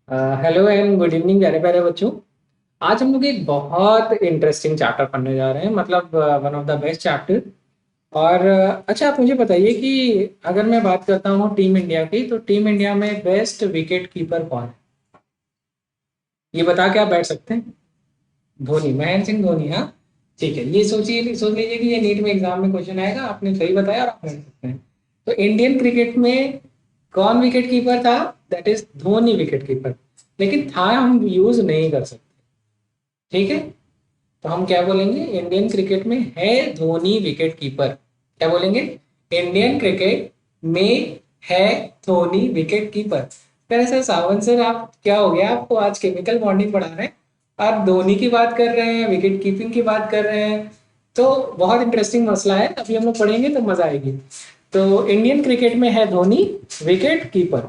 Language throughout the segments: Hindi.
हेलो एंड गुड इवनिंग प्यारे प्यारे बच्चों। आज हम लोग एक बहुत इंटरेस्टिंग चैप्टर पढ़ने जा रहे हैं, मतलब one of the best chapter. और अच्छा, आप मुझे बताइए कि अगर मैं बात करता हूँ टीम इंडिया की, तो टीम इंडिया में बेस्ट विकेट कीपर कौन है? ये बता के आप बैठ सकते हैं। धोनी, महेंद्र सिंह धोनी, हाँ। ठीक है, ये सोचिए, सोच लीजिए कि ये नीट में एग्जाम में क्वेश्चन आएगा, आपने सही बताया और आप बैठ सकते हैं। तो इंडियन क्रिकेट में कौन विकेट कीपर था? That is Dhoni wicket keeper. लेकिन था हम यूज नहीं कर सकते। ठीक है, तो हम क्या बोलेंगे? इंडियन क्रिकेट में है धोनी विकेट कीपर। क्या बोलेंगे? इंडियन क्रिकेट में है धोनी विकेट कीपर। फिर सर सावन सर, आप क्या हो गया आपको? आज केमिकल बॉन्डिंग पढ़ा रहे हैं, आप धोनी की बात कर रहे हैं, विकेट कीपिंग की बात कर रहे हैं। तो बहुत इंटरेस्टिंग मसला है, अभी हम लोग पढ़ेंगे तो मजा आएगी। तो इंडियन क्रिकेट में है Dhoni wicket keeper.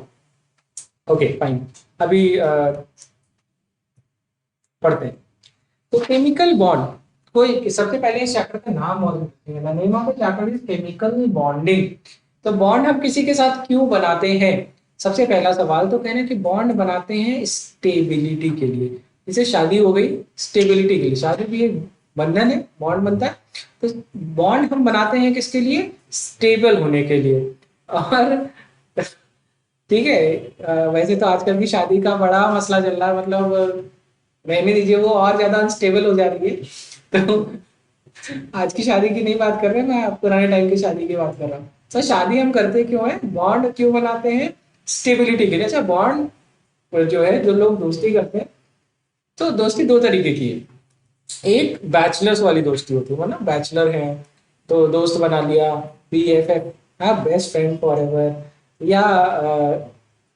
Okay fine. अभी पढ़ते हैं। तो केमिकल बॉन्ड, कोई सबसे पहले इस चैप्टर का नाम बहुत इंटरेस्टिंग है। The name of the chapter is chemical bonding. तो बॉन्ड हम किसी के साथ क्यों बनाते हैं? सबसे पहला सवाल तो कहना कि बॉन्ड बनाते हैं स्टेबिलिटी के लिए। जैसे शादी हो गई, स्टेबिलिटी के लिए। शादी भी एक बंधन है, बॉन्ड बनता है। तो बॉन्ड हम बनाते हैं किसके लिए? स्टेबल होने के लिए। और ठीक है, वैसे तो आजकल की शादी का बड़ा मसला चल रहा है, मतलब रहने दीजिए, वो और ज्यादा अनस्टेबल हो जा रही है। तो आज की शादी की नहीं बात कर रहे, मैं पुराने टाइम की शादी की बात कर रहा हूँ। तो शादी हम करते क्यों है? बॉन्ड क्यों बनाते हैं? स्टेबिलिटी के लिए। अच्छा, बॉन्ड जो है, जो लोग दोस्ती करते हैं, तो दोस्ती दो तरीके की है। एक बैचलर्स वाली दोस्ती होती है, मतलब बैचलर है तो दोस्त बना लिया, BFF, हाँ, बेस्ट फ्रेंड फॉर एवर। या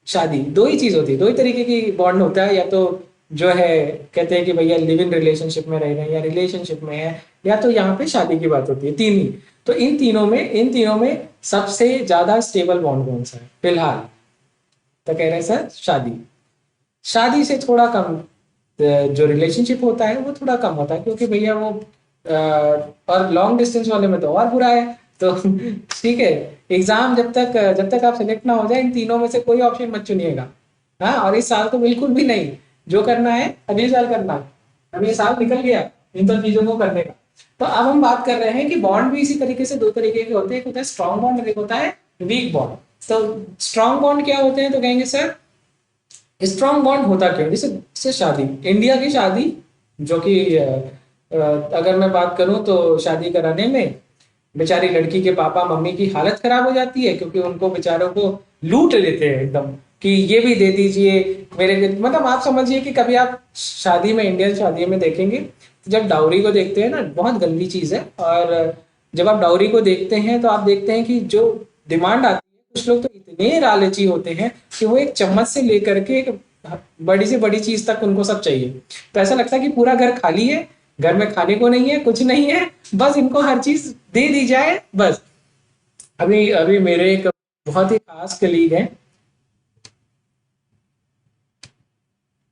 शादी, दो ही चीज होती है, दो ही तरीके की बॉन्ड होता है। या तो जो है, कहते हैं कि भैया लिव इन रिलेशनशिप में रह रहे हैं या रिलेशनशिप में है, या तो यहाँ पे शादी की बात होती है। तीन ही। तो इन तीनों में सबसे ज्यादा स्टेबल बॉन्ड कौन सा है फिलहाल? तो कह रहे हैं सर शादी। शादी से थोड़ा कम जो रिलेशनशिप होता है वो थोड़ा कम होता है, क्योंकि भैया वो और लॉन्ग डिस्टेंस वाले में तो और बुरा है। तो ठीक है, एग्जाम जब तक आप सेलेक्ट ना हो जाए, इन तीनों में से कोई ऑप्शन मत चुनिएगा। हाँ, और इस साल तो बिल्कुल भी नहीं। जो करना है अगले साल करना है। अब ये साल निकल गया इन सब चीजों को करने का। तो अब हम बात कर रहे हैं कि बॉन्ड भी इसी तरीके से दो तरीके के होते हैं। एक होता है स्ट्रॉन्ग बॉन्ड और एक होता है वीक बॉन्ड। तो स्ट्रॉन्ग बॉन्ड क्या होते हैं? तो कहेंगे सर, स्ट्रॉन्ग बॉन्ड होता क्यों? जैसे शादी, इंडिया की शादी, जो कि अगर मैं बात करूं तो शादी कराने में बेचारी लड़की के पापा मम्मी की हालत खराब हो जाती है, क्योंकि उनको बेचारों को लूट लेते हैं एकदम, कि ये भी दे दीजिए मेरे लिए। मतलब आप समझिए कि कभी आप शादी में, इंडियन शादी में देखेंगे, तो जब डाउरी को देखते हैं ना, बहुत गंदी चीज है। और जब आप डाउरी को देखते हैं तो आप देखते हैं कि जो डिमांड आती है, कुछ लोग तो इतने लालची होते हैं कि वो एक चम्मच से लेकर के एक बड़ी से बड़ी चीज तक उनको सब चाहिए। तो ऐसा लगता है कि पूरा घर खाली है, घर में खाने को नहीं है, कुछ नहीं है, बस इनको हर चीज दे दी जाए बस। अभी अभी मेरे एक बहुत ही खास कलीग है।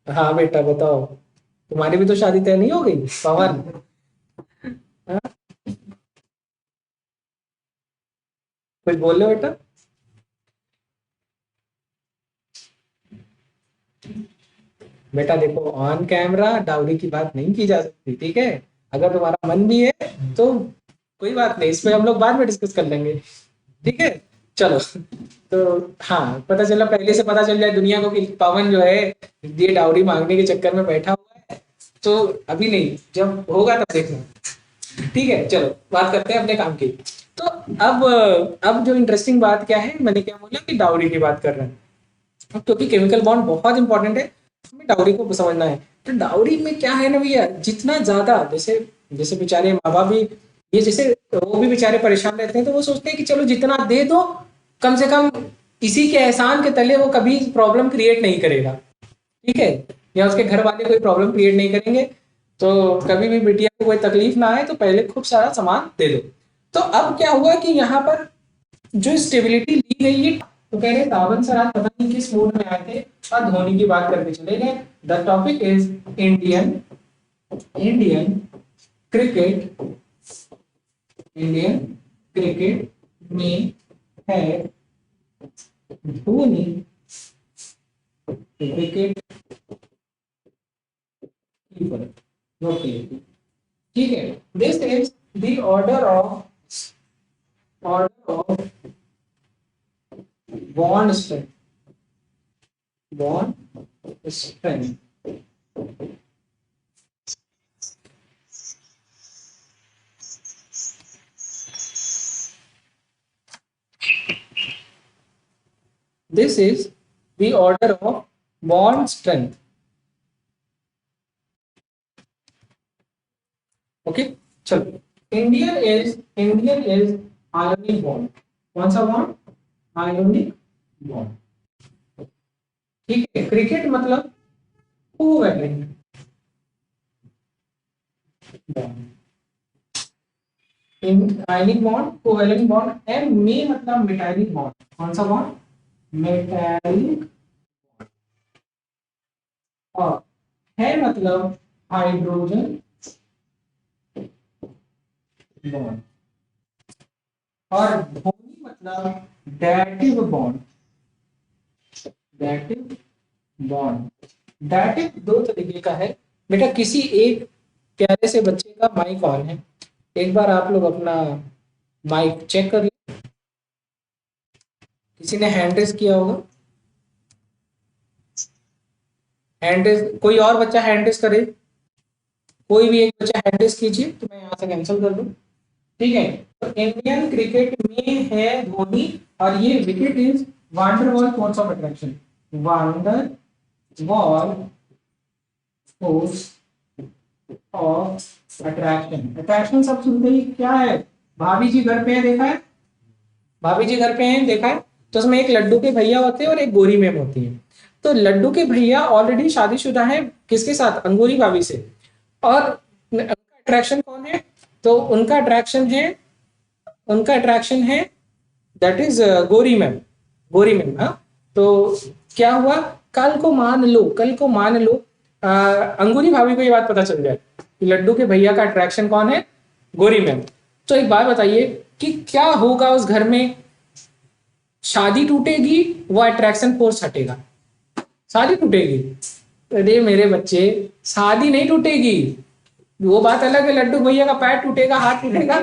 हाँ बेटा बताओ, तुम्हारी भी तो शादी तय नहीं हो गई पवन? हाँ? कुछ बोल रहे हो बेटा? बेटा देखो, ऑन कैमरा डाउरी की बात नहीं की जा सकती, ठीक है? अगर तुम्हारा मन भी है तो कोई बात नहीं, इसमें हम लोग बाद में डिस्कस कर लेंगे। ठीक है, चलो। तो हाँ, पता चला, पहले से पता चल जाए दुनिया को कि पवन जो है ये डाउरी मांगने के चक्कर में बैठा हुआ है, तो अभी नहीं, जब होगा तब देखना। ठीक है, चलो बात करते हैं अपने काम की। तो अब जो इंटरेस्टिंग बात क्या है, मैंने क्या बोला कि डाउरी की बात कर रहे हैं। क्योंकि केमिकल बॉन्ड बहुत इंपॉर्टेंट है, हमें डाउरी को समझना है। तो डाउरी में क्या है ना भैया, जितना ज्यादा, जैसे जैसे बेचारे माँ बाप भी, ये जैसे वो भी बेचारे परेशान रहते हैं, तो वो सोचते हैं कि चलो जितना दे दो, कम से कम इसी के एहसान के तले वो कभी प्रॉब्लम क्रिएट नहीं करेगा। ठीक है, या उसके घर वाले कोई प्रॉब्लम क्रिएट नहीं करेंगे, तो कभी भी बिटिया को कोई तकलीफ ना आए, तो पहले खूब सारा सामान दे दो। तो अब क्या हुआ कि यहाँ पर जो स्टेबिलिटी ली गई है, तो कह रहे दावन सर आज पता नहीं किस मूड में आए थे और धोनी की बात करके चले गए। The topic is Indian Indian cricket Indian cricket में है धोनी विकेट ओके, ठीक है। This is the order of bond strength, bond strength. This is the order of bond strength. Okay, चलो। Indian is ionic bond. कौन सा बॉन्ड? Ionic bond. ठीक है। क्रिकेट मतलब covalent bond. Ionic bond, covalent bond. M में मतलब मेटालिक बॉन्ड। कौन सा बॉन्ड? मेटालिक। और है मतलब हाइड्रोजन बॉन्ड। और धोनी मतलब डैटिव बॉन्ड। डैटिव बॉन्ड। डैटिव दो तरीके का है बेटा। किसी एक प्यारे से बच्चे का माइक ऑन है, एक बार आप लोग अपना माइक चेक कर लीजिए। किसी ने हैंड रेस किया होगा? हैंड रेस, कोई और बच्चा हैंड रेस करे? कोई भी एक बच्चा हैंड रेस कीजिए तो मैं यहाँ से कैंसिल कर दूं। ठीक है। तो इंडियन क्रिकेट में है धोनी, और ये wicket is van der Waals force of attraction. Van der Waals force of attraction. Attraction सब सुनते ही क्या है? भाभी जी घर पे है, देखा है? भाभी जी घर पे हैं, देखा है? तो उसमें एक लड्डू के भैया होते हैं और एक गोरी मैम होती है। तो लड्डू के भैया ऑलरेडी शादीशुदा है, किसके साथ? अंगूरी भाभी से। और उनका अट्रैक्शन कौन है? तो उनका अट्रैक्शन है दैट इज गोरी मैम। गोरी मैम, हाँ। तो क्या हुआ? कल को मान लो अंगूरी भाभी को ये बात पता चल जाए कि लड्डू के भैया का अट्रैक्शन कौन है? गोरी मैम। तो एक बात बताइए कि क्या होगा उस घर में? शादी टूटेगी, वो अट्रैक्शन फोर्स हटेगा। शादी टूटेगी? अरे मेरे बच्चे, शादी नहीं टूटेगी। वो बात अलग है, लड्डू भैया का पैर टूटेगा, हाथ टूटेगा।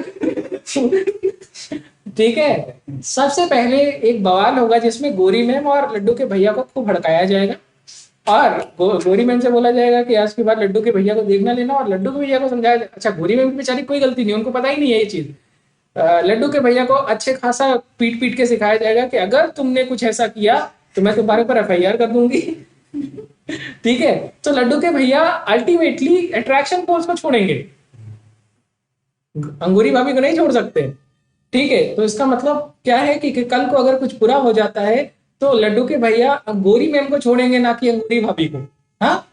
ठीक है। सबसे पहले एक बवाल होगा जिसमें गोरी मैम और लड्डू के भैया को खूब भड़काया जाएगा। और गोरी मैम से बोला जाएगा कि आज के बाद लड्डू के भैया को देखना लेना, और लड्डू के भैया को समझाया जाए। अच्छा, गोरी मैम की बेचारी कोई गलती नहीं, उनको पता ही नहीं है ये चीज। लड्डू के भैया को अच्छे खासा पीट पीट के सिखाया जाएगा कि अगर तुमने कुछ ऐसा किया तो मैं तुम्हारे ऊपर एफआईआर कर दूंगी। ठीक है। तो लड्डू के भैया अल्टीमेटली अट्रैक्शन फोर्स को छोड़ेंगे, अंगूरी भाभी को नहीं छोड़ सकते। ठीक है। तो इसका मतलब क्या है कि कल को अगर कुछ बुरा हो जाता है तो लड्डू के भैया गोरी मैम को छोड़ेंगे, ना कि अंगूरी भाभी को। हाँ,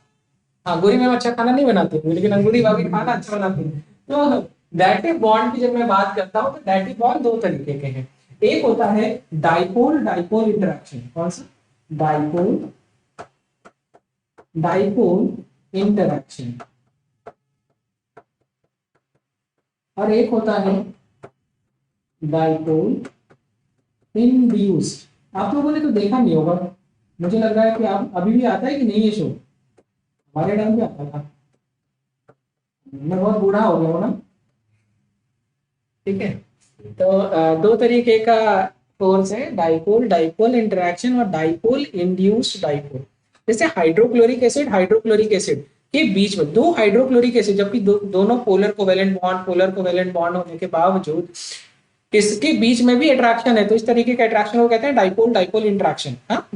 हाँ, गोरी मैम अच्छा खाना नहीं बनाती है, लेकिन अंगूरी भाभी खाना अच्छा बनाती है। तो डाइटिव बॉन्ड की जब मैं बात करता हूँ तो डाइटिव बॉन्ड दो तरीके के हैं। एक होता है डाइपोल डाइपोल इंटरेक्शन। कौन सा? Dipole dipole interaction. और एक होता है डाइपोल इंड्यूस्ड। आप लोगों ने तो देखा नहीं होगा, मुझे लग रहा है कि आप अभी भी आता है कि नहीं ये शो? हमारे टाइम पे आता था। मैं बहुत बूढ़ा हो गया हूँ ना। ठीक है। तो दो तरीके का फोर्स है, डाइपोल डाइपोल इंटरेक्शन और डाइपोल इंड्यूस्ड डाइपोल। जैसे हाइड्रोक्लोरिक एसिड के बीच में दो हाइड्रोक्लोरिक एसिड, जबकि दोनों पोलर कोवेलेंट बॉन्ड होने के बावजूद इसके बीच में भी अट्रैक्शन है, तो इस तरीके के अट्रैक्शन को कहते हैं डाइपोल डाइपोल इंटरेक्शन। हाँ,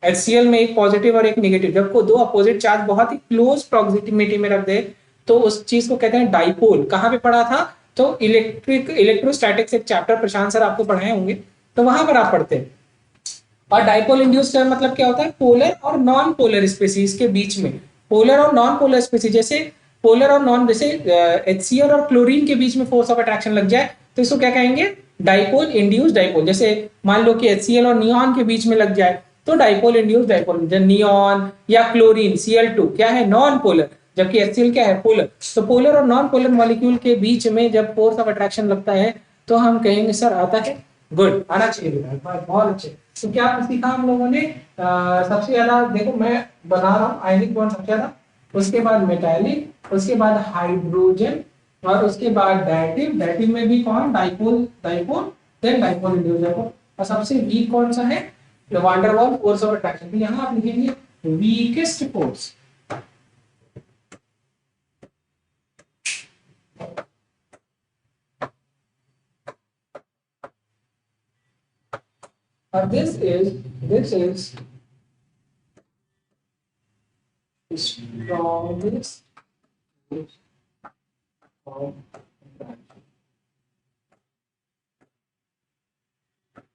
HCl में एक पॉजिटिव और एक नेगेटिव, जब को दो अपोजिट चार्ज बहुत ही क्लोज प्रॉक्सिमिटी में रख दे तो उस चीज को कहते हैं डाइपोल। कहाँ पे पढ़ा था? तो इलेक्ट्रोस्टैटिक्स एक चैप्टर प्रशांत सर आपको पढ़ाए होंगे, तो वहां पर आप पढ़ते हैं। और डाइपोल इंड्यूस्ड मतलब क्या होता है? पोलर और नॉन पोलर स्पीसीज के बीच में, पोलर और नॉन पोलर स्पीसीज, जैसे पोलर और नॉन, जैसे HCl और क्लोरीन के बीच में फोर्स ऑफ अट्रैक्शन लग जाए तो इसको क्या कहेंगे? Dipole induced dipole. जैसे मान लो कि HCl और नियॉन के बीच में लग जाए तो डाइपोल इंड्यूस्ड डाइपोल। नियॉन या क्लोरीन Cl2 क्या है? नॉन पोलर, जबकि HCl क्या है? पोलर। तो पोलर और नॉन पोलर मॉलिक्यूल के बीच में जब फोर्स ऑफ अट्रैक्शन लगता है तो हम कहेंगे सर आता है। गुड, आना चाहिए बेटा, बहुत अच्छे। तो क्या सीखा हम लोगों ने? सबसे ज्यादा देखो, मैं बना रहा हूँ आयनिक बॉन्ड सबसे ज्यादा उसके बाद मेटालिक, उसके बाद हाइड्रोजन, और उसके बाद डायटिव, डायटिव में भी कौन, dipole, dipole, then dipole induced dipole, और सबसे वीक कौन सा है, van der Waals force of attraction. तो यहाँ आप लिखेंगे वीकेस्ट फोर्स। और this is strongest of,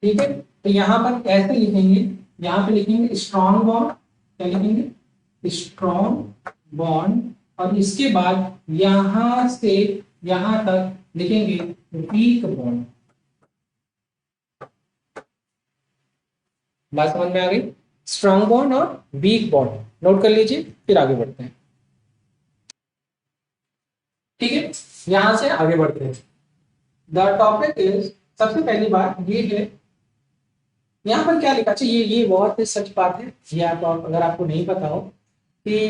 ठीक है। तो यहाँ पर ऐसे लिखेंगे, यहाँ पे लिखेंगे स्ट्रॉन्ग बॉन्ड, क्या लिखेंगे, स्ट्रॉन्ग बॉन्ड, और इसके बाद यहां से यहां तक लिखेंगे वीक बॉन्ड। बात समझ में आ गई, स्ट्रॉन्ग बॉन्ड और वीक बॉन्ड नोट कर लीजिए, फिर आगे बढ़ते हैं। ठीक है, यहां से आगे बढ़ते हैं। द टॉपिक इज, सबसे पहली बात ये है, यहाँ पर क्या लिखा, अच्छा ये बहुत सच बात है, ये आप अगर आपको नहीं पता हो कि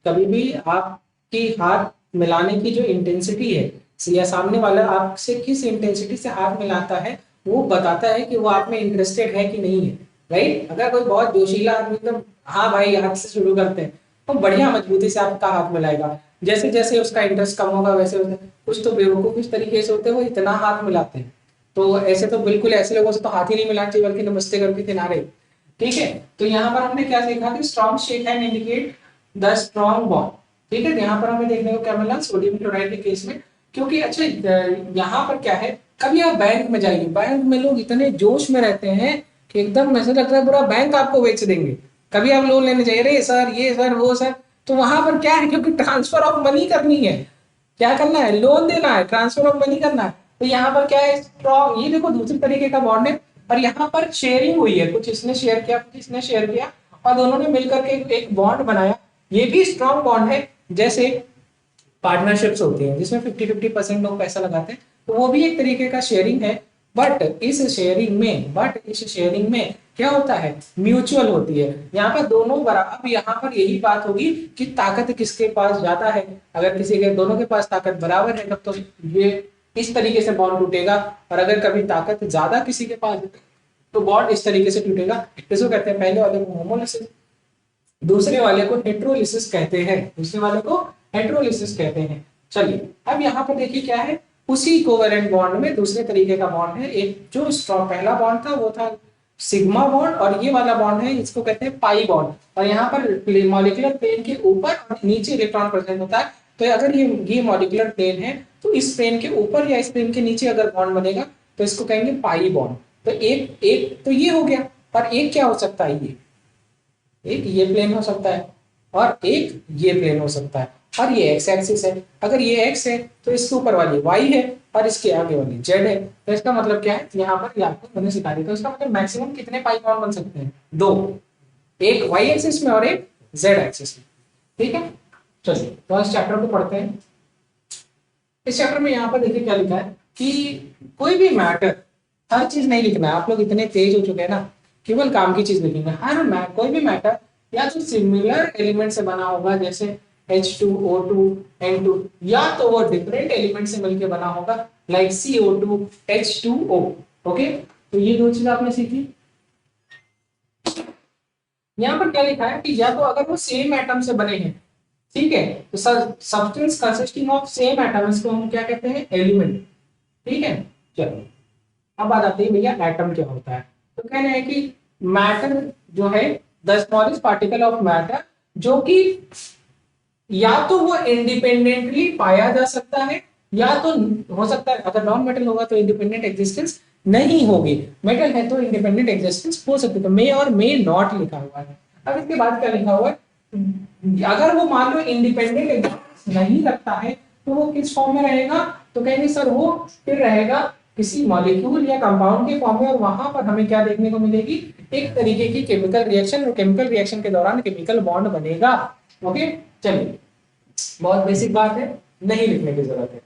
कभी भी आपकी हाथ मिलाने की जो इंटेंसिटी है, या सामने वाला आपसे किस इंटेंसिटी से हाथ मिलाता है, वो बताता है कि वो आप में इंटरेस्टेड है कि नहीं है, राइट। अगर कोई बहुत जोशीला आदमी एकदम हाँ भाई हाथ से शुरू करते हैं तो बढ़िया मजबूती से आपका हाथ मिलाएगा, जैसे जैसे उसका इंटरेस्ट कम होगा वैसे वैसे, कुछ तो बेवकूफ इस तरीके से होते हैं वो इतना हाथ मिलाते हैं, तो ऐसे तो बिल्कुल ऐसे लोगों से तो हाथ ही नहीं मिलाना चाहिए बल्कि नमस्ते करके किनारे। ठीक है, तो यहाँ पर हमने क्या सीखा कि strong shake hand indicate the strong bond. ठीक है, यहाँ पर हमें देखने को क्या मिला सोडियम क्लोराइड के केस में, क्योंकि अच्छा यहाँ पर क्या है, कभी आप बैंक में जाइए, बैंक में लोग इतने जोश में रहते हैं कि एकदम ऐसा लगता है पूरा बैंक आपको बेच देंगे। कभी आप लोन लेने जाइए, अरे सर ये सर वो सर, तो वहां पर क्या है, क्योंकि ट्रांसफर ऑफ मनी करनी है, क्या करना है, लोन देना है, ट्रांसफर ऑफ मनी करना है, तो यहाँ पर क्या है, स्ट्रॉन्ग, ये देखो दूसरी तरीके का बॉन्ड है, और यहाँ पर शेयरिंग हुई है, कुछ इसने शेयर किया कुछ इसने शेयर किया, और दोनों ने मिलकर के एक बॉन्ड बनाया, ये भी स्ट्रॉन्ग बॉन्ड है। जैसे पार्टनरशिप्स होती हैं जिसमें 50-50% लोग पैसा लगाते हैं, तो वो भी एक तरीके का शेयरिंग है, बट इस शेयरिंग में क्या होता है, म्यूचुअल होती है, यहाँ पर दोनों बराबर। अब यहाँ पर यही बात होगी कि ताकत किसके पास ज्यादा है, अगर किसी के दोनों के पास ताकत बराबर है तब तो ये इस तरीके से बॉन्ड टूटेगा, और अगर कभी ताकत ज्यादा किसी के पास तो बॉन्ड इस तरीके से टूटेगा। इसको कहते हैं, पहले वाले को होमोलिसिस, दूसरे वाले को हेट्रोलिसिस कहते हैं, दूसरे वाले को हेट्रोलिसिस कहते हैं। चलिए अब यहाँ पर देखिए क्या है, उसी कोवेलेंट बॉन्ड में दूसरे तरीके का बॉन्ड है, एक जो स्ट्रॉन्ग पहला बॉन्ड था वो था सिग्मा बॉन्ड, और ये वाला बॉन्ड है इसको कहते हैं पाई बॉन्ड, और यहाँ पर मॉलिक्यूलर प्लेन के ऊपर और नीचे इलेक्ट्रॉन प्रेजेंट होता है। तो अगर ये मॉलिक्यूलर प्लेन है तो इस प्लेन के ऊपर या इस प्लेन के नीचे अगर बॉन्ड बनेगा तो इसको कहेंगे पाई बॉन्ड। तो एक एक तो ये हो गया, और एक क्या हो सकता है, ये एक ये प्लेन हो सकता है और एक ये प्लेन हो सकता है, और ये एक्स एक्सिस है, अगर ये एक्स है तो इसके ऊपर वाली वाई है और इसके आगे वाली जेड है। तो इसका मतलब क्या है, यहाँ पर ये आपको मैंने सिखा दिया, तो इसका मतलब मैक्सिमम कितने पाई बॉन्ड बन सकते हैं, दो, एक वाई एक्सिस में और एक जेड एक्सिस में। ठीक है, चलिए तो इस चैप्टर को पढ़ते हैं। इस चैप्टर में यहाँ पर देखिए क्या लिखा है कि कोई भी मैटर, हर चीज नहीं लिखना है, आप लोग इतने तेज हो चुके हैं ना, केवल काम की चीज लिखेंगे। कोई भी मैटर या तो सिमिलर एलिमेंट से बना होगा जैसे H2O2 N2, या तो वो डिफरेंट एलिमेंट से मिलकर बना होगा लाइक CO2 H2O। ओके, तो ये दो चीज आपने सीखी। यहाँ पर क्या लिखा है कि या तो अगर वो सेम एटम से बने हैं, ठीक है, तो substance consisting of same atom, इसको हम क्या कहते हैं, एलिमेंट। ठीक है, चलो अब बात आती है भैया एटम क्या होता है। तो कह रहे हैं कि मैटर जो है the smallest particle of matter, जो कि या तो वो इंडिपेंडेंटली पाया जा सकता है, या तो हो सकता है अगर नॉन मेटल होगा तो इंडिपेंडेंट एग्जिस्टेंस नहीं होगी, मेटल है तो इंडिपेंडेंट एग्जिस्टेंस हो सकती है। तो मे और मे नॉट लिखा हुआ है। अब इसके बाद क्या लिखा हुआ है, अगर वो मान लो इंडिपेंडेंट एग्जिस्टेंस नहीं रखता है तो वो किस फॉर्म में रहेगा, तो कहेंगे सर वो फिर रहेगा किसी मॉलिक्यूल या कंपाउंड के फॉर्म में, और वहां पर हमें क्या देखने को मिलेगी, एक तरीके की केमिकल रिएक्शन, और केमिकल रिएक्शन के दौरान केमिकल बॉन्ड बनेगा। ओके, चलिए बहुत बेसिक बात है, नहीं लिखने की जरूरत है।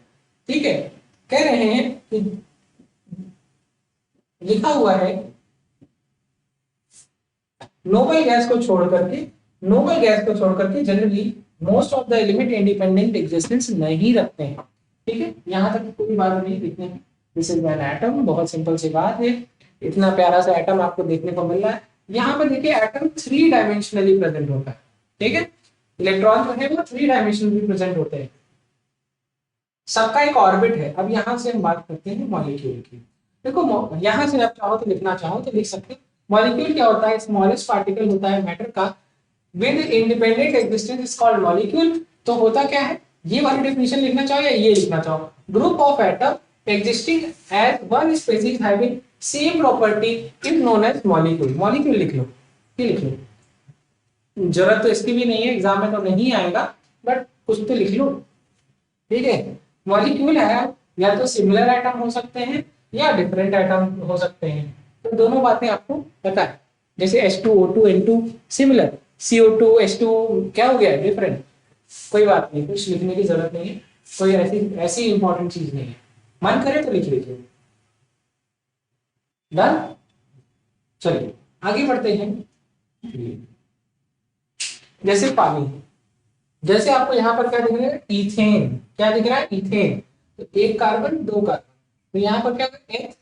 ठीक है, कह रहे हैं कि लिखा हुआ है नोबल गैस को छोड़ करके generally most of the element independent existence नहीं रखते हैं। ठीक है, यहाँ तक कोई बात नहीं लिखने की। दिस इज एन एटम, बहुत सिंपल सी बात है। इतना प्यारा सा एटम आपको देखने को मिल रहा है। यहाँ पर देखिए एटम 3 डायमेंशनली प्रेजेंट होता है। ठीक है, इलेक्ट्रॉन जो है वो 3 डायमेंशनली प्रेजेंट होते हैं। सबका एक ऑर्बिट है। अब यहाँ से हम बात करते हैं मॉलिक्यूल की। देखो यहाँ से आप चाहो तो लिखना चाहो तो लिख सकते हो। मॉलिक्यूल क्या होता है? स्मॉलेस्ट पार्टिकल होता है मैटर का with independent existence is called molecule. तो होता क्या है, ये वाली डेफिनेशन लिखना चाहो या ये लिखना चाहो, group of atom existing as one species having same property is known as molecule. Molecule लिख लो, ये लिख लो, जरूरत तो इसकी भी नहीं है, एग्जाम में तो नहीं आएगा, बट कुछ तो लिख लो। ठीक है, मॉलिक्यूल है या तो सिमिलर एटम हो सकते हैं या डिफरेंट एटम हो सकते हैं। तो दोनों बातें आपको पता है। जैसे H2O2 N2 similar, CO2 H2 क्या हो गया, डिफरेंट। कोई बात नहीं, कुछ लिखने की जरूरत नहीं है, कोई ऐसी ऐसी इंपॉर्टेंट चीज नहीं है। मन करे तो लिख लीजिए। डन, चलिए आगे बढ़ते हैं। जैसे पानी, जैसे आपको यहाँ पर क्या दिख रहा है, इथेन। क्या दिख रहा है, इथेन। तो एक कार्बन दो कार्बन, तो यहाँ पर क्या होगा, एच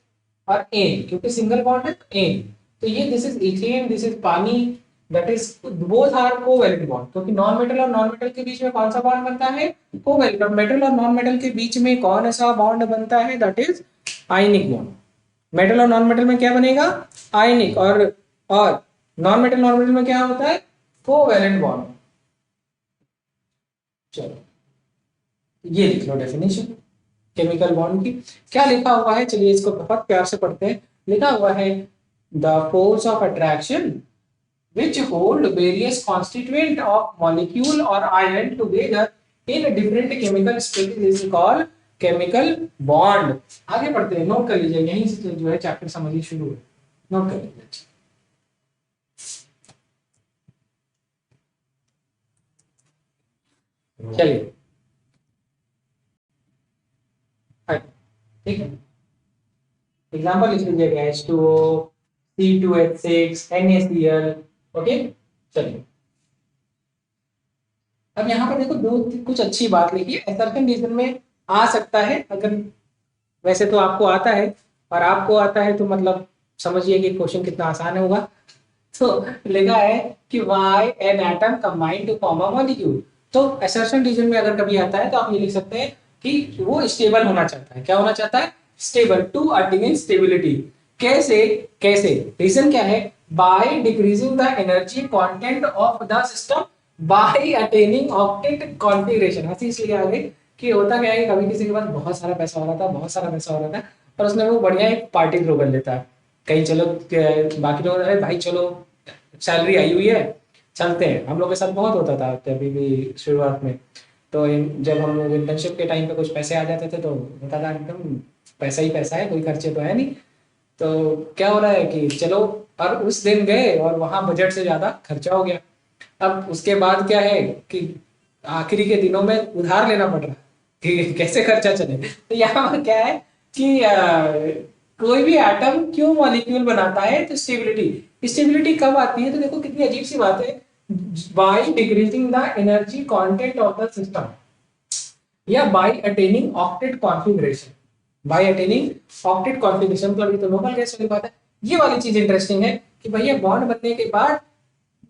और एन, क्योंकि सिंगल बॉन्ड है तो एन। तो ये this is ethane, this is pani, that is both are covalent bond. क्योंकि नॉन मेटल और नॉन मेटल के बीच में कौन सा बॉन्ड बनता है, कोवैलेंट। और मेटल और नॉन मेटल के बीच में कौन सा बॉन्ड बनता है, that is ionic bond. Metal और नॉन मेटल में क्या बनेगा, आयनिक। और नॉन मेटल में क्या होता है, कोवैलेंट बॉन्ड। चलो ये लिख लो डेफिनेशन केमिकल बॉन्ड की। क्या लिखा हुआ है, चलिए इसको बहुत प्यार से पढ़ते हैं। लिखा हुआ है the force of attraction which hold various constituent of molecule or ion together in different chemical states is called chemical bond। आगे बढ़ते हैं, नोट कर लीजिए, यहीं से जो है चैप्टर समझिए शुरू है, नोट कर लीजिए। चलिए ठीक है, एग्जांपल लिख लीजिएगा H2O, C2H6, NaCl। ओके, चलिए अब यहाँ पर देखो दो कुछ अच्छी बात लिखी है। असर्शन रीजन में आ सकता है, अगर वैसे तो आपको आता है और आपको आता है तो मतलब समझिए कि क्वेश्चन कितना आसान होगा। तो लिखा है कि why an atom combine to form a molecule. तो असर्शन रीजन में अगर कभी आता है तो आप ये लिख सकते हैं कि वो स्टेबल होना चाहता है। क्या होना चाहता है, स्टेबल, टू अटेन स्टेबिलिटी। कैसे कैसे, रीजन क्या है, by decreasing the energy content of the system by attaining octet configuration. हंसी इसलिए आ गई कि होता क्या है, कभी किसी के पास बहुत सारा पैसा हो रहा था, बहुत सारा पैसा हो रहा था, और उसने वो बढ़िया एक पार्टी थ्रो कर लेता है कहीं। चलो बाकी लोग, अरे भाई चलो सैलरी आई हुई है, चलते हैं। हम लोग के साथ बहुत होता था अभी भी शुरुआत में। तो जब हम लोग इंटर्नशिप के टाइम पे कुछ पैसे आ जाते थे तो होता था एकदम पैसा ही पैसा है, कोई खर्चे तो है नहीं। तो क्या हो रहा है कि चलो, और उस दिन गए और वहां बजट से ज्यादा खर्चा हो गया। अब उसके बाद क्या है कि आखिरी के दिनों में उधार लेना पड़ रहा कि कैसे खर्चा चले। तो यहाँ पर क्या है कि कोई भी एटम क्यों मॉलिक्यूल बनाता है, तो स्टेबिलिटी। स्टेबिलिटी कब आती है, तो देखो कितनी अजीब सी बात है, by decreasing the energy content of the system या by attaining octet configuration. By attaining octet configuration मतलब ये तो नॉर्मल गैस वाली बात है। ये वाली चीज इंटरेस्टिंग है कि भैया बॉन्ड बनने के बाद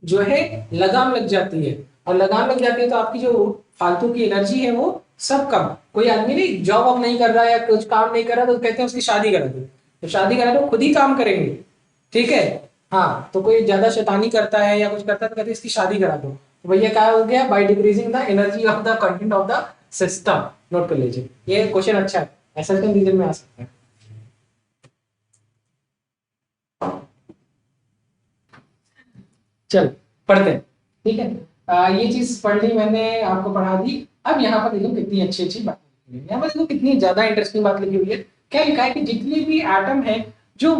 जो है लगाम लग जाती है, और लगाम लग जाती है तो आपकी जो फालतू की एनर्जी है वो सब कम। कोई आदमी नहीं जॉब वॉब नहीं कर रहा है या कुछ काम नहीं कर रहा तो कहते हैं उसकी शादी करा दो। तो शादी करा दो, खुद ही काम करेंगे, ठीक है। हाँ, तो कोई ज्यादा शैतानी करता है या कुछ करता है तो कहते हैं इसकी शादी करा दो। तो भैया क्या हो गया, bye decreasing the energy of the content of the system. Note कर लीजिए, ये क्वेश्चन अच्छा है, ऐसा रीजन में आ सकता है। चल पढ़ते हैं, ठीक है। ये चीज पढ़ ली मैंने, आपको पढ़ा दी। अब यहाँ पर देखो कितनी अच्छी अच्छी बात लिखी हुई है, यहाँ पर देखो कितनी ज्यादा इंटरेस्टिंग बात लिखी हुई है। क्या लिखा है कि जितने भी एटम है जो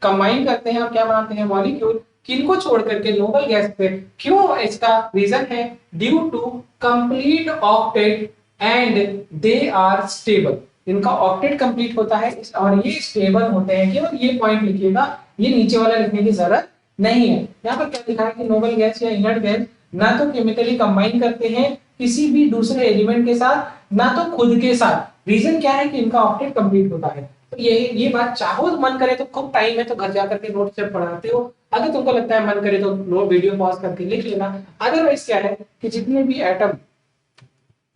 कंबाइन करते हैं और क्या बनाते हैं, मॉलिक्यूल, किनको छोड़ करके नोबल गैस पे। क्यों, इसका रीजन है due to complete octet and they are stable. इनका ऑक्टेट कंप्लीट होता है और ये स्टेबल होते हैं। केवल ये पॉइंट लिखिएगा, ये नीचे वाला लिखने की जरूरत नहीं है। यहाँ पर क्या लिखा है कि नोबल गैस या इनर्ट गैस ना तो केमिकली कंबाइन करते हैं किसी भी दूसरे एलिमेंट के साथ, ना तो खुद के साथ। रीजन क्या है कि इनका ऑक्टेट कंप्लीट होता है। तो ये बात चाहो तो मन करे तो खूब टाइम है तो घर जाकर के नोट से पढ़ाते हो, अगर तुमको लगता है मन करे तो नोट वीडियो पॉज करके लिख लेना। अदरवाइज क्या है कि जितने भी एटम,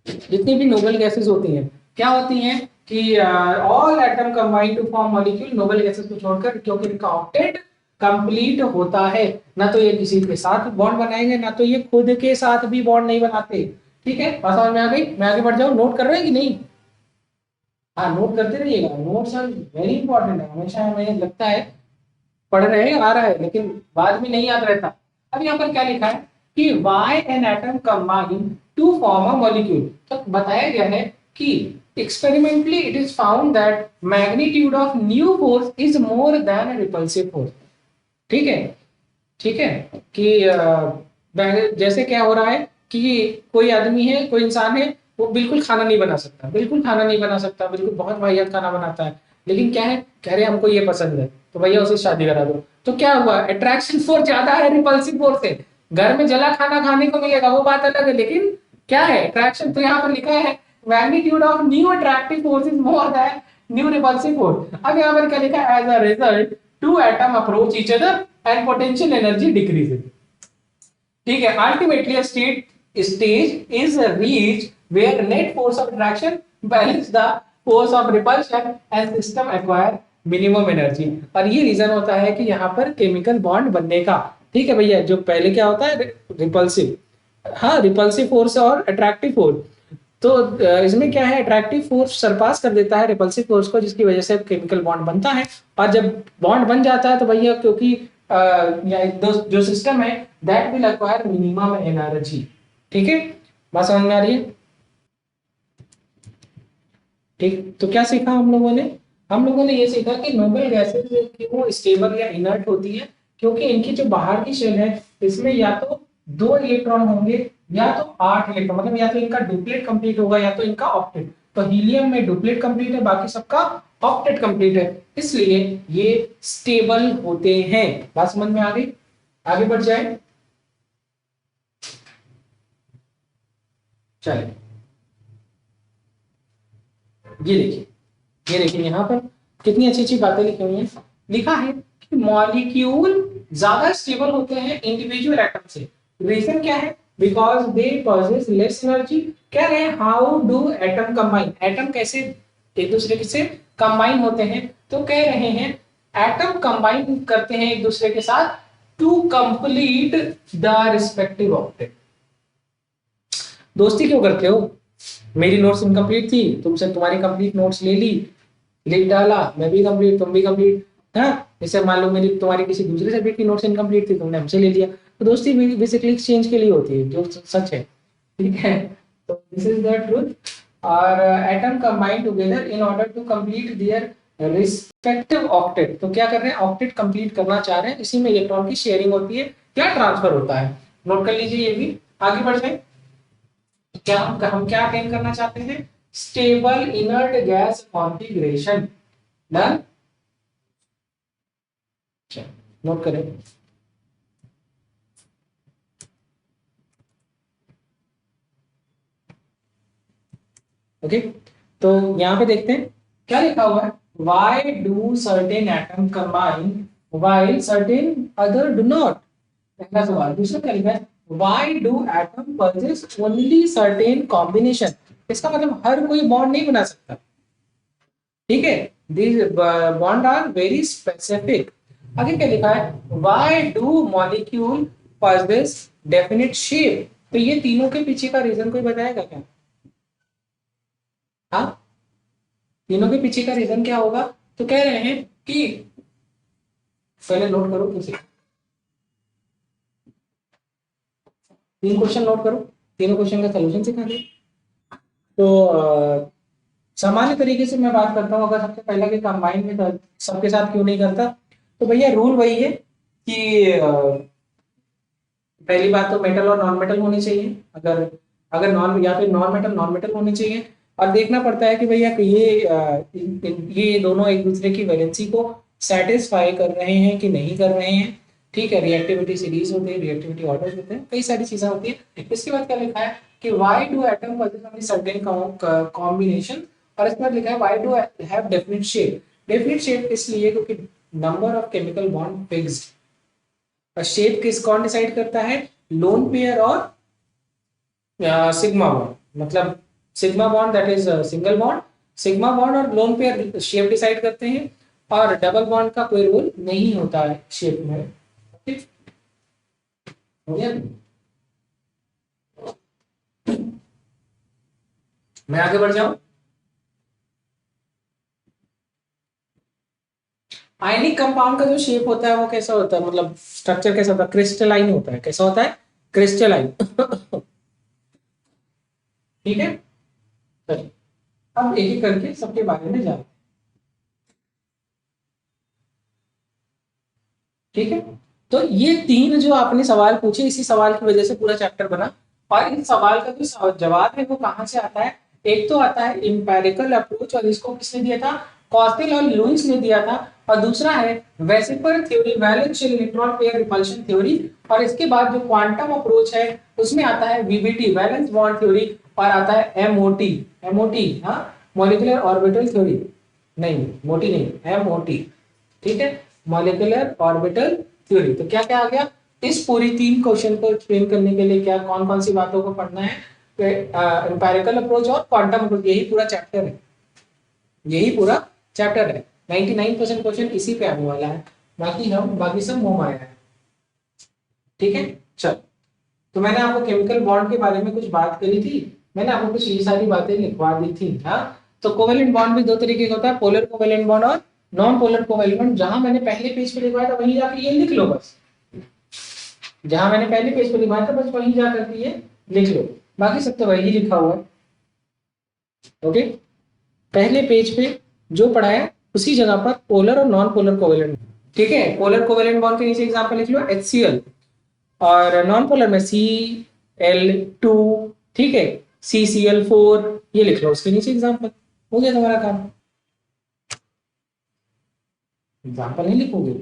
जितनी भी नोबल गैसेस होती हैं क्या होती हैं कि all atom combine to form molecule, noble gases को छोड़कर, क्योंकि इनका ऑक्टेट कंप्लीट होता है। ना तो ये किसी के साथ बॉन्ड बनाएंगे, ना तो ये खुद के साथ भी बॉन्ड नहीं बनाते। ठीक है, बात समझ में आ गई? मैं आगे बढ़ जाऊं, नोट कर रहे हैं कि नहीं? हाँ, नोट करते रहिएगा, नोट्स आर वेरी इंपॉर्टेंट है। हमेशा हमें लगता है पढ़ रहे हैं, आ रहा है, लेकिन बाद में नहीं याद रहता। अब यहाँ पर क्या लिखा है कि why an atom combine to form a molecule। तो बताया गया है कि experimentally it is found that magnitude of new force is more than a repulsive force। ठीक है, ठीक है, कि जैसे क्या हो रहा है कि कोई आदमी है, कोई इंसान है, वो बिल्कुल खाना नहीं बना सकता, बिल्कुल खाना नहीं बना सकता, बिल्कुल बहुत वाहियात खाना बनाता है, लेकिन क्या है, कह रहे हमको ये पसंद है तो भैया उसे शादी करा दो। तो क्या हुआ, अट्रैक्शन फोर्स ज्यादा है रिपल्सिव फोर्स से। घर में जला खाना खाने को मिलेगा वो बात अलग है, लेकिन क्या है अट्रैक्शन, तो यहाँ पर लिखा है magnitude of new attractive force is more than new repulsive force. अब यहाँ पर क्या लिखा है, as a result two atom approach each other and potential energy decreases. ठीक है, ultimately a stage is reach where net force of attraction balance the force of repulsion and system acquire minimum energy. और ये रीजन होता है कि यहाँ पर केमिकल बॉन्ड बनने का। ठीक है भैया, जो पहले क्या होता है रिपल्सिव, हाँ रिपल्सिव फोर्स और अट्रैक्टिव फोर्स। तो इसमें क्या है, अट्रैक्टिव फोर्स सरपास कर देता है रिपल्सिव फोर्स को, जिसकी वजह से केमिकल बॉन्ड बनता है। और जब बॉन्ड बन जाता है तो भैया क्योंकि जो सिस्टम है that will acquire minimum energy. ठीक है, बात समझ में आ रही है? ठीक, तो क्या सीखा हम लोगों ने? हम लोगों ने ये सीखा कि नोबल गैसेस क्यों स्टेबल या इनर्ट होती है, क्योंकि इनकी जो बाहर की शेल है इसमें या तो 2 इलेक्ट्रॉन होंगे या तो 8 इलेक्ट्रॉन, मतलब या तो इनका डुप्लेट कंप्लीट होगा या तो इनका ऑक्टेट। तो हीलियम में डुप्लेट कंप्लीट है, बाकी सबका ऑक्टेट कंप्लीट है, इसलिए ये स्टेबल होते हैं। बात समझ में आ गई? आगे बढ़ जाए, चलिए ये देखिए, ये देखिए यहाँ पर कितनी अच्छी अच्छी बातें लिखी हुई हैं। लिखा है कि मॉलिक्यूल ज्यादा स्टेबल होते हैं इंडिविजुअल एटम से। रीजन क्या है, because they possess less energy. कह रहे हैं how do atom combine, atom कैसे एक दूसरे से कंबाइन होते हैं, तो कह रहे हैं एटम कंबाइन करते हैं एक दूसरे के साथ to complete the respective octet. दोस्ती क्यों करते हो? मेरी नोट्स इनकम्प्लीट थी, तुमसे तुम्हारी कंप्लीट नोट्स ले ली, लिख डाला, मैं भी कंप्लीट, तुम भी कंप्लीट। हाँ, जैसे मान लो मेरी तुम्हारी किसी दूसरे सब्जेक्ट की नोट्स इनकम्प्लीट थी, तुमने हमसे ले लिया। तो दोस्ती बेसिकली एक्सचेंज के लिए होती है, जो सच है। ठीक है, तो दिस इज द ट्रूथ। और atom combine together in order to complete their respective octet. तो क्या कर रहे हैं, ऑक्टेट कंप्लीट करना चाह रहे हैं, इसी में इलेक्ट्रॉन की शेयरिंग होती है, क्या ट्रांसफर होता है। नोट कर लीजिए ये भी। आगे बढ़ जाए, क्या हम क्या अटेन करना चाहते हैं, stable inert gas configuration. Done, note करें। ओके, तो यहां पे देखते हैं क्या लिखा हुआ है, why do certain atom combine while certain other do not। पहला सवाल। दूसरा क्या लिखा है, why do atom possess only certain combination। इसका मतलब हर कोई बॉन्ड नहीं बना सकता। ठीक है, these bond are very specific। आगे क्या लिखा है, why do molecule possess definite shape। तो ये तीनों के पीछे का रीजन कोई बताएगा क्या? हाँ, तीनों के पीछे का रीजन क्या होगा? तो कह रहे हैं कि पहले नोट करो, किसी तीन क्वेश्चन नोट करो, तीनों क्वेश्चन का सोल्यूशन सिखा दे। तो सामान्य तरीके से मैं बात करता हूँ, अगर सबसे पहला के कंबाइन में तो सबके साथ क्यों नहीं करता, तो भैया रूल वही है कि पहली बात तो मेटल और नॉन मेटल होने चाहिए, अगर अगर नॉन या फिर नॉन मेटल होने चाहिए। और देखना पड़ता है कि भैया कि ये दोनों एक दूसरे की वैलेंसी को सेटिस्फाई कर रहे हैं कि नहीं कर रहे हैं। ठीक है, रिएक्टिविटी सीरीज होते हैं, रिएक्टिविटी ऑर्डर होते हैं, कई सारी चीजें होती है। इसके बाद क्या लिखा है कि why do atom possess only certain combination, और इसके बाद लिखा है why do have definite shape. Definite shape इसलिए क्योंकि number of chemical bond fixed. और शेप किस कौन डिसाइड करता है? लोन पेयर और सिग्मा बॉन्ड। मतलब sigma bond that is single bond, sigma bond और लोन पेयर शेप डिसाइड करते हैं, और डबल बॉन्ड का कोई रोल नहीं होता है शेप में। ठीक हो गया? मैं आगे बढ़ जाऊं। आयनिक कंपाउंड का जो शेप होता है वो कैसा होता है, मतलब स्ट्रक्चर कैसा होता है? क्रिस्टलाइन होता है। कैसा होता है? क्रिस्टलाइन। ठीक है, चलिए अब एक एक करके सबके बारे में जानते हैं। ठीक है, तो ये तीन जो आपने सवाल पूछे, इसी सवाल की वजह से पूरा चैप्टर बना। और इन सवाल का जो जवाब है वो कहाँ से आता है? एक तो आता है इंपेरिकल अप्रोच, और इसको किसने दिया था? कॉस्टेल और लुईस ने दिया था। और दूसरा है VSEPR theory, valence shell electron pair repulsion theory. और इसके बाद जो क्वांटम अप्रोच है उसमें आता है वीबीटी, वैलेंस बॉन्ड थ्योरी। और आता है एमओटी, एमओटी हाँ, मॉलिक्यूलर ऑर्बिटल थ्योरी। नहीं, मोटी नहीं, एमओटी। ठीक है, मॉलिक्यूलर ऑर्बिटल थ्योरी। तो क्या क्या आ गया? इस पूरी तीन क्वेश्चन को एक्सप्लेन करने के लिए क्या कौन कौन सी बातों को पढ़ना है? एम्पेरिकल अप्रोच और क्वांटम अप्रोच, यही पूरा चैप्टर है। यही पूरा चैप्टर है। 99% क्वेश्चन इसी पे आने वाला है। बाकी सब मोह माया है। ठीक है, चल। तो मैंने आपको केमिकल बॉन्ड के बारे में कुछ बात करी थी, मैंने आपको कुछ ये सारी बातें लिखवा दी थी। हाँ, तो कोवेलेंट बॉन्ड भी दो तरीके का होता है, पोलर कोवेलेंट बॉन्ड और नॉन पोलर कोवेलेंट बॉन्ड। जहां मैंने पहले पेज पे लिखवाया था वहीं जाके ये लिख लो बस। जहां मैंने पहले पेज पे लिखवाया था बस वहीं जाकर के ये लिख लो, बाकी सब तो वही लिखा हुआ है। ओके, पहले पेज पे जो पढ़ा है उसी जगह पर पोलर और नॉन पोलर कोवेलेंट। ठीक है, पोलर कोवेलेंट बॉन्ड के नीचे एग्जांपल लिख लो HCl, और नॉन पोलर में Cl2। ठीक है, CCl4, ये लिख लो उसके नीचे एग्जांपल। हो गया तुम्हारा काम। एग्जांपल नहीं लिखोगे,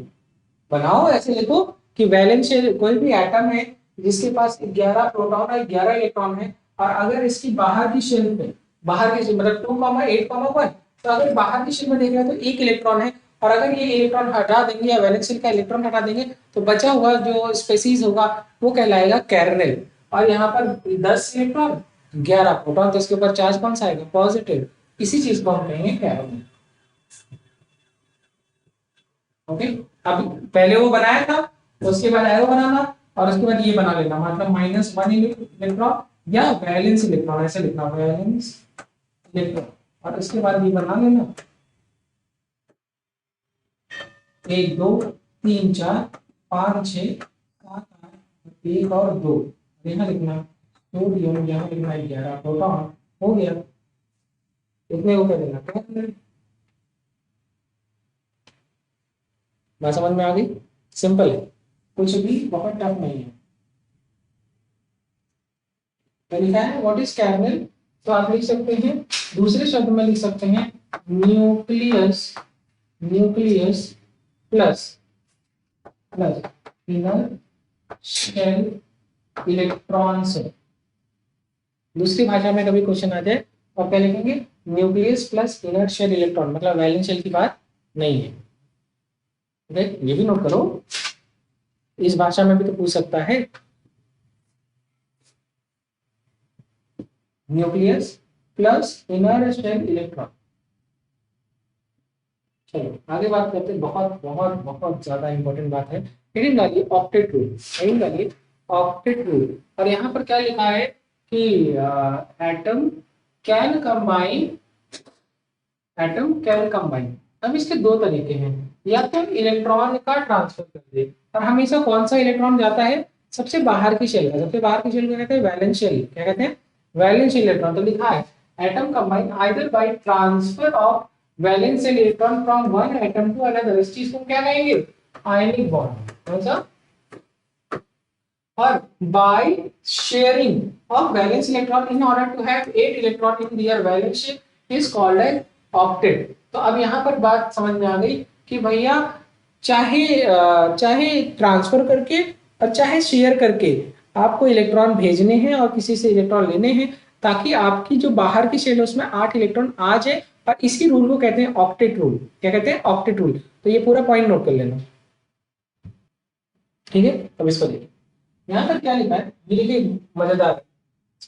बनाओ ऐसे लिखो कि वैलेंस शेल कोई भी एटम है जिसके पास 11 प्रोटॉन और 11 इलेक्ट्रॉन है, और अगर इसकी बाहर की शेल पे, बाहर की शेल मतलब 2,8,1, तो अगर बाहर की शेल में देख रहे हैं तो एक इलेक्ट्रॉन है, और अगर ये इलेक्ट्रॉन हटा देंगे या वैलेंस शेल का इलेक्ट्रॉन हटा देंगे तो बचा हुआ जो स्पेसीज होगा वो कहलाएगा कैर्नेल। और यहाँ पर 10 इलेक्ट्रॉन 11 प्रोटॉन, तो इसके ऊपर चार्ज कौन सा आएगा? पॉजिटिव। इसी चीज को हम कहेंगे कैर्नेल। ओके, अब पहले वो बनाया था, उसके बाद एरो बनाना, और उसके बाद ये बना लेना, मतलब -1 इलेक्ट्रॉन या वैलेंस इलेक्ट्रॉन, ऐसे लिखना वैलेंस इलेक्ट्रॉन, और उसके बाद ये बना लेना 1 2 3 4 5 6 7 8 1 और 2, यहाँ लिखना सोडियम, यहाँ लिखना 11 प्रोटॉन। हो गया, इतने को कर देना। बात समझ में आ गई? सिंपल है, कुछ भी बहुत टफ नहीं है। तो लिखा है व्हाट इज कैर्नेल, तो आप लिख सकते हैं, दूसरे शब्द में लिख सकते हैं nucleus, nucleus plus plus inner shell electrons. दूसरी भाषा में कभी क्वेश्चन आ जाए तो आप क्या लिखेंगे? Nucleus plus inner shell electron, मतलब वैलेंस शेल की बात नहीं है। ये भी नोट करो, इस भाषा में भी तो पूछ सकता है। Nucleus plus inner shell electron. चलो आगे बात करते हैं, बहुत बहुत बहुत ज्यादा इंपॉर्टेंट बात है। हेडिंग डालिए ऑक्टेट रूल, हेडिंग डालिए ऑक्टेट रूल। और यहाँ पर क्या लिखा है कि atom can combine, atom can combine. अब इसके दो तरीके हैं, या तो इलेक्ट्रॉन का ट्रांसफर कर दे, और हमेशा कौन सा इलेक्ट्रॉन जाता है? सबसे बाहर की शेल का, सबसे बाहर की शेल को कहते हैं वैलेंस शेल। क्या कहते हैं? Valence shell electron. तो लिखा है atom combine either by transfer of valence shell electron from one atom to another. इस चीज को क्या कहेंगे? Ionic bond. कौन सा? और by sharing of valence electron in order to have 8 electron in their valence shell is called as octet। तो अब यहाँ पर बात समझ में आ गई कि भैया चाहे ट्रांसफर करके और चाहे शेयर करके आपको इलेक्ट्रॉन भेजने हैं और किसी से इलेक्ट्रॉन लेने हैं, ताकि आपकी जो बाहर की शेल है उसमें 8 इलेक्ट्रॉन आ जाए। और इसी रूल को कहते हैं ऑक्टेट रूल। क्या कहते हैं? Octet rule. तो ये पूरा पॉइंट नोट कर लेना, ठीक है। अब इसको देखिए, यहाँ पर क्या लिखा है, ये देखिए मजेदार है,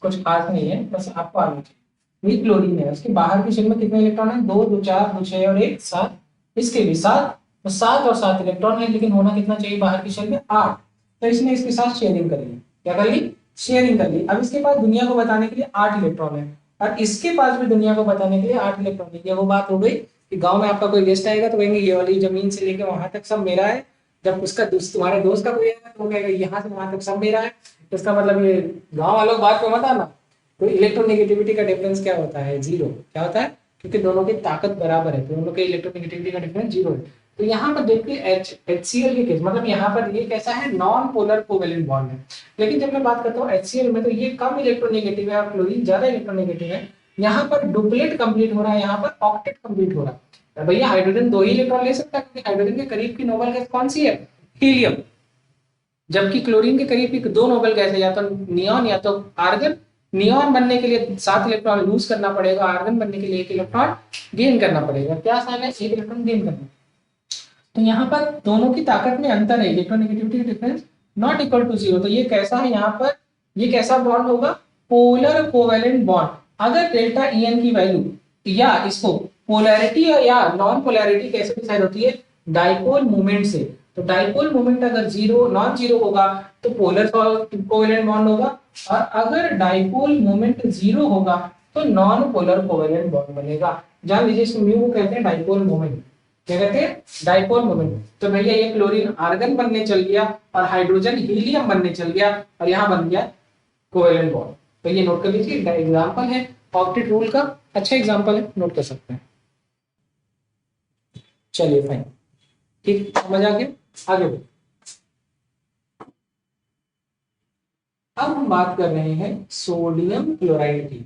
कुछ खास नहीं है, बस आपको आना चाहिए। ये क्लोरीन है, उसके बाहर की शेल में कितने इलेक्ट्रॉन है? 2 2 4 2 6 और 1 7। इसके भी 7, तो 7 और 7 इलेक्ट्रॉन है, लेकिन होना कितना चाहिए बाहर की शेल में? 8। तो इसने इसके साथ शेयरिंग कर ली। क्या कर ली? शेयरिंग कर ली। अब इसके पास दुनिया को बताने के लिए 8 इलेक्ट्रॉन है, और इसके पास भी दुनिया को बताने के लिए 8 इलेक्ट्रॉन है। ये वो बात हो गई कि गांव में आपका कोई गेस्ट आएगा तो कहेंगे ये वाली जमीन से लेके वहां तक सब मेरा है। जब उसका तुम्हारे दोस्त का कोई आएगा तो वो कहेगा यहाँ से वहां तक सब मेरा है। इसका मतलब ये गांव वालों बात पे मत आना। तो इलेक्ट्रोनेगेटिविटी का डिफरेंस क्या होता है? जीरो। क्या होता है? क्योंकि दोनों की ताकत बराबर है, तो दोनों के इलेक्ट्रोनेगेटिविटी का डिफरेंस जीरो है। तो यहाँ पर देखिए HCl के केस, मतलब यहाँ पर ये कैसा है? नॉन पोलर कोवेलेंट बॉन्ड है। लेकिन जब मैं बात करता हूँ HCl में, तो ये कम इलेक्ट्रोनेगेटिव है और क्लोरीन ज्यादा इलेक्ट्रोनेगेटिव है। यहाँ पर डुप्लेट कंप्लीट हो रहा है, यहाँ पर ऑक्टेट कंप्लीट हो रहा है। भैया हाइड्रोजन 2 ही इलेक्ट्रॉन ले सकता है, क्योंकि हाइड्रोजन के करीब की नोबल गैस कौन सी है? हीलियम। जबकि क्लोरीन के करीब की 2 नोबल गैस है, या तो नियॉन या तो आर्गन। नियॉन बनने के लिए 7 इलेक्ट्रॉन लूज करना पड़ेगा, आर्गन बनने के लिए 1 इलेक्ट्रॉन गेन करना पड़ेगा। क्या आसान है? 1 इलेक्ट्रॉन गेन करना। तो यहाँ पर दोनों की ताकत में अंतर है, electronegativity difference not equal to zero. तो ये कैसा है? यहाँ पर ये कैसा बॉन्ड होगा? Polar covalent bond. अगर डेल्टा EN की वैल्यू, या इसको पोलैरिटी या नॉन पोलैरिटी कैसे डिसाइड होती है? डाइपोल मोमेंट से। तो डाइपोल मोमेंट अगर जीरो नॉन जीरो होगा तो पोलर कोवेलेंट बॉन्ड होगा, और अगर डाइपोल मोमेंट जीरो होगा तो नॉन पोलर कोवेलेंट बॉन्ड बनेगा। जान लीजिए इसको म्यू कहते हैं, डाइपोल मोमेंट। क्या कहते हैं? Dipole moment. तो भैया ये क्लोरीन आर्गन बनने चल गया और हाइड्रोजन हीलियम बनने चल गया, और यहाँ बन गया कोवेलेंट बॉन्ड। तो ये नोट कर लीजिए, एग्जांपल है ऑक्टेट रूल का, अच्छा एग्जांपल है, नोट कर सकते हैं। चलिए फाइन, ठीक, समझ आ गया। आगे बढ़ो। अब हम बात कर रहे हैं सोडियम क्लोराइड की।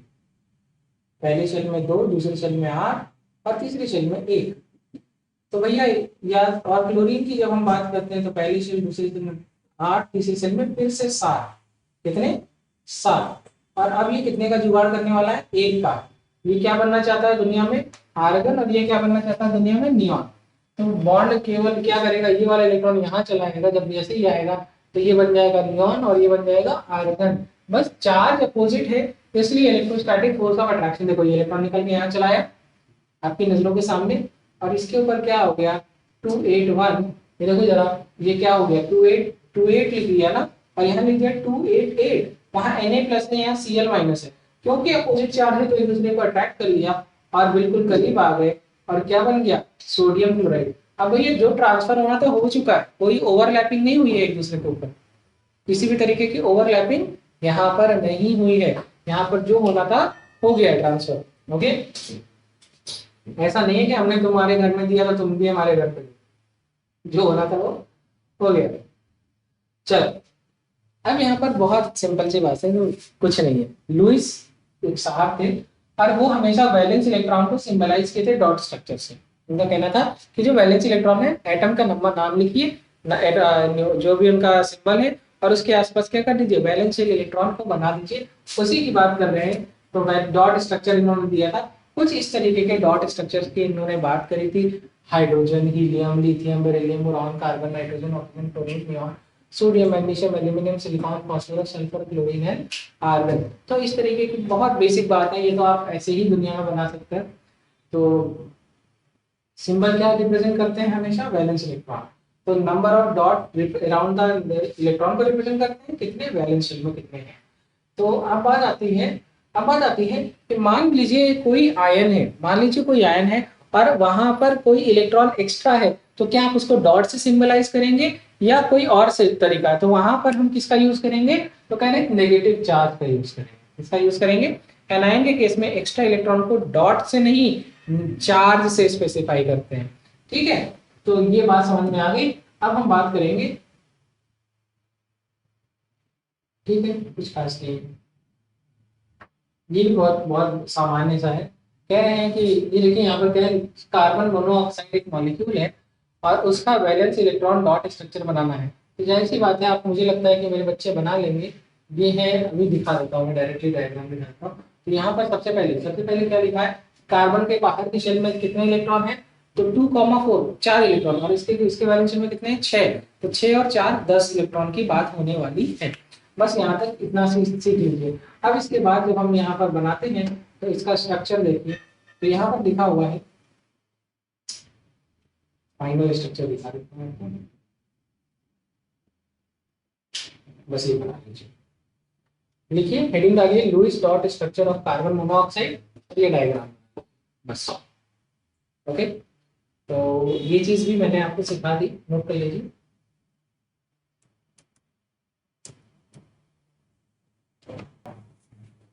पहले शेल में 2, दूसरे शेल में 8 और तीसरी शेल में 1। तो भैया याद, और क्लोरीन की जब हम बात करते हैं तो पहली शेल, दूसरी शेल में 8, तीसरी शेल में फिर से 7। कितने? 7। और अब ये कितने का जुगाड़ करने वाला है? 1 का। ये क्या बनना चाहता है दुनिया में? आर्गन। और ये क्या बनना चाहता है दुनिया में? नियॉन। तो बॉन्ड केवल क्या करेगा? ये वाला इलेक्ट्रॉन यहाँ चलाएगा, जब जैसे ही आएगा तो ये बन जाएगा नियॉन और ये बन जाएगा आर्गन। बस चार्ज अपोजिट है, इसलिए इलेक्ट्रोस्टैटिक फोर्स ऑफ अट्रैक्शन, देखो ये इलेक्ट्रॉन निकल के यहाँ चलाया आपकी नजरों के सामने, और इसके ऊपर क्या हो गया? 281। ये देखो जरा, ये क्या हो गया? 28 लिख दिया ना, और यहाँ लिख दिया 288। वहां Na प्लस है, यहाँ Cl माइनस है। क्योंकि अपोजिट चार्ज है तो एक दूसरे को अट्रैक्ट कर लिया और बिल्कुल करीब आ गए, और क्या बन गया? Sodium chloride. अब ये जो ट्रांसफर होना था हो चुका है, कोई ओवरलैपिंग नहीं हुई है एक दूसरे के ऊपर, किसी भी तरीके की ओवरलैपिंग यहाँ पर नहीं हुई है। यहाँ पर जो होना था हो गया है ट्रांसफर। ओके, ऐसा नहीं है कि हमने तुम्हारे घर में दिया तो तुम भी हमारे घर पे दो। जो होना था वो हो गया। चलो, अब यहाँ पर बहुत सिंपल सी बात है, तो कुछ नहीं है। लुइस एक साहब थे, और वो हमेशा वैलेंस इलेक्ट्रॉन को सिंबलाइज किए थे डॉट स्ट्रक्चर से। उनका कहना था कि जो वैलेंस इलेक्ट्रॉन है, एटम का नंबर नाम लिखिए, जो भी उनका सिंबल है, और उसके आसपास क्या कर दीजिए? वैलेंस इलेक्ट्रॉन को बना दीजिए। उसी की बात कर रहे हैं। तो डॉट स्ट्रक्चर इन्होंने दिया था, कुछ इस तरीके के डॉट स्ट्रक्चर की इन्होंने बात करी थी। Hydrogen, helium, lithium, beryllium, boron, carbon, nitrogen, oxygen, chlorine, neon, sodium, magnesium, aluminium, silicon, phosphorus, sulphur, chlorine and argon. तो इस तरीके की बहुत बेसिक बात है, ये तो आप ऐसे ही दुनिया में बना सकते हैं। तो सिंबल क्या रिप्रेजेंट करते हैं? हमेशा वैलेंस इलेक्ट्रॉन। तो number of dot around the electron को रिप्रेजेंट करते हैं, कितने वैलेंस शेल में कितने हैं। तो अब बात आती है कि मान लीजिए कोई आयन है, मान लीजिए कोई आयन है और वहां पर कोई इलेक्ट्रॉन एक्स्ट्रा है, तो क्या आप उसको डॉट से सिंबलाइज करेंगे या कोई और से तरीका है? तो वहां पर हम किसका यूज करेंगे? तो कह रहे हैं नेगेटिव चार्ज का यूज करेंगे। किसका यूज करेंगे? एनायन के केस में एक्स्ट्रा इलेक्ट्रॉन को डॉट से नहीं, चार्ज से स्पेसिफाई करते हैं। ठीक है, तो ये बात समझ में आ गई। अब हम बात करेंगे, ठीक है, कुछ खास नहीं, ये भी बहुत बहुत सामान्य सा है। कह रहे हैं कि ये देखिए यहाँ पर क्या है, कार्बन मोनोऑक्साइड एक मॉलिक्यूल है, और उसका वैलेंस इलेक्ट्रॉन डॉट स्ट्रक्चर बनाना है। तो जाहिर सी बात है, आप मुझे लगता है कि मेरे बच्चे बना लेंगे। ये है, अभी दिखा देता हूँ मैं, डायरेक्टली डायग्राम दिखाता हूँ। तो यहाँ पर सबसे पहले क्या लिखा है, कार्बन के बाहर की शेल में कितने इलेक्ट्रॉन है, तो 2,4 4 इलेक्ट्रॉन, और इसके वैलेंस शेल में कितने हैं, 6। तो 6 और 4 10 इलेक्ट्रॉन की बात होने वाली है। बस यहाँ तक इतना सीख लीजिए। अब इसके बाद जब हम यहाँ पर बनाते हैं तो इसका स्ट्रक्चर देखिए। तो यहाँ पर लिखा हुआ है, फाइनल स्ट्रक्चर दिखा देता हूँ आपको। बस ये बना लीजिए, लिखिए हेडिंग डालिए Lewis dot structure of carbon monoxide, ये डायग्राम बस। ओके, तो ये चीज भी मैंने आपको सिखा दी, नोट कर लीजिए।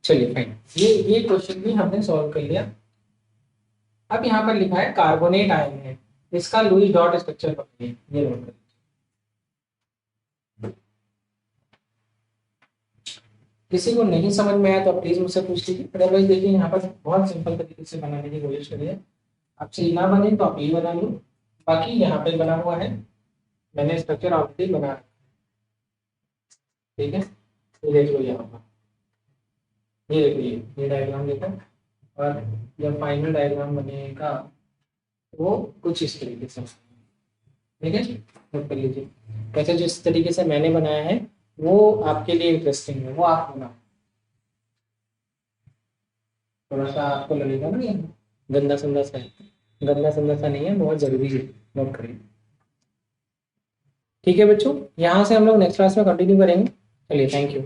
चलिए फाइन, ये क्वेश्चन भी हमने सॉल्व कर लिया। अब यहाँ पर लिखा है कार्बोनेट आयन है, इसका लुईस डॉट स्ट्रक्चर बताइए, ये नोट कर। किसी को नहीं समझ में आया तो प्लीज मुझसे पूछ लीजिए, अदरवाइज देखिए यहाँ पर बहुत सिंपल तरीके से बनाने की कोशिश करिए। आपसे ना बने तो आप ये बना लो, बाकी यहाँ पे बना हुआ है, मैंने स्ट्रक्चर ऑलरेडी बना रखा है। ठीक है, ये देख लो यहाँ पर, ये देखो ये डायग्राम देखो, और जब फाइनल डायग्राम बनेगा वो कुछ इस तरीके से। ठीक है, नोट कर लीजिए। कैसे जिस तरीके से मैंने बनाया है वो आपके लिए इंटरेस्टिंग है, वो आप बनाओ। थोड़ा सा आपको लगेगा ना ये गंदा संदा सा है, गंदा संदा सा नहीं है, बहुत जरूरी है, नोट करिए। ठीक है बच्चों, यहाँ से हम लोग नेक्स्ट क्लास में कंटिन्यू करेंगे। चलिए, थैंक यू।